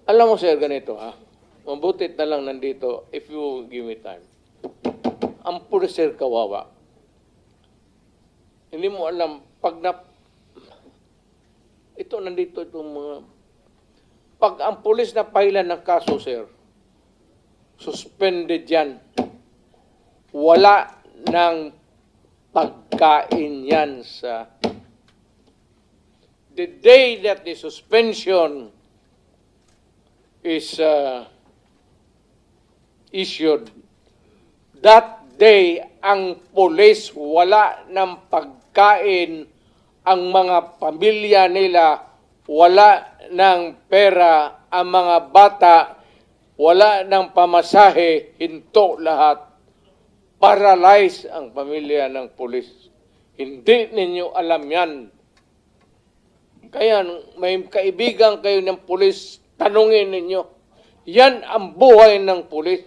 Alam mo, sir, ganito, ha? Mabutit na lang nandito if you give me time. Ang pulis, sir, kawawa. Hindi mo alam, pag na... Ito, nandito itong mga... Pag ang pulis na pahilan ng kaso, sir, suspended yan. Wala ng pagkain yan sa... The day that the suspension is issued, that day, ang pulis wala ng pagkain, ang mga pamilya nila wala ng pera, ang mga bata wala ng pamasahe, hinto lahat. Paralyze ang pamilya ng pulis. Hindi ninyo alam yan. Kaya may kaibigan kayo ng pulis, tanungin ninyo. Yan ang buhay ng pulis.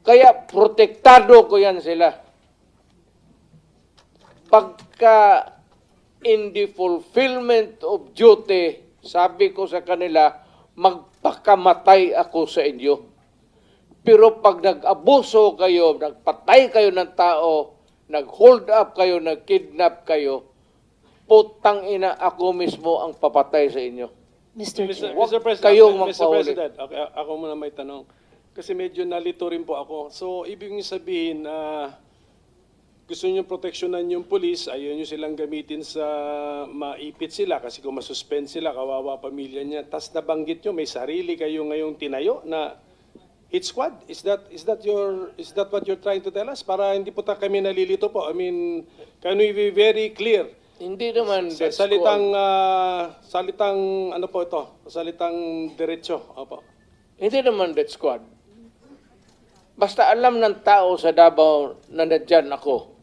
Kaya protektado ko yan sila. Pagka in the fulfillment of duty, sabi ko sa kanila, magpakamatay ako sa inyo. Pero pag nag-abuso kayo, nagpatay kayo ng tao, nag-hold up kayo, nag-kidnap kayo, putang ina, ako mismo ang papatay sa inyo. Mr. Chair. Mr. President, kayong Mr. magpahuli. President, okay, ako muna may tanong. Kasi medyo nalito rin po ako. So, ibig niyo sabihin na gusto niyo proteksyonan yung pulis, ayaw niyo silang gamitin sa maipit sila kasi kung masuspend sila, kawawa pamilya niya. Tas nabanggit niyo, may sarili kayo ngayong tinayo na hit squad. Is that what you're trying to tell us? Para hindi po kami nalilito po. I mean, can we be very clear? Hindi naman Salitang ano po ito? Salitang diretso. Opo. Hindi naman death squad. Basta alam ng tao sa Davao na nandyan ako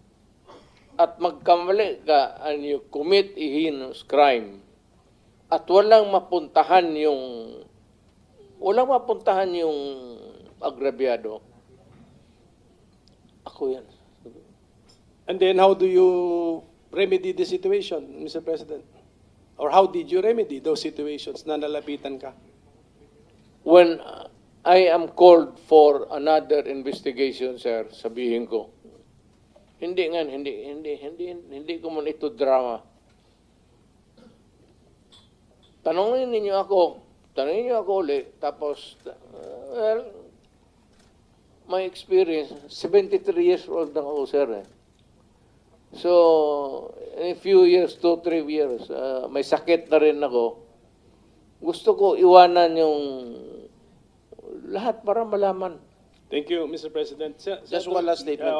at magkamali ka and you commit a heinous crime at walang mapuntahan yung agrabyado, ako yan. And then how do you remedy the situation, Mr. President? Or how did you remedy those situations na nalapitan ka? When I am called for another investigation, sir, sabihin ko, hindi ko man ito drama. Tanungin niyo ako ulit, tapos, well, my experience, 73 years old na ako, sir. So, in a few years, 2-3 years, may sakit na rin ako. Gusto ko iwanan yung lahat para malaman. Thank you, Mr. President. Just one last statement.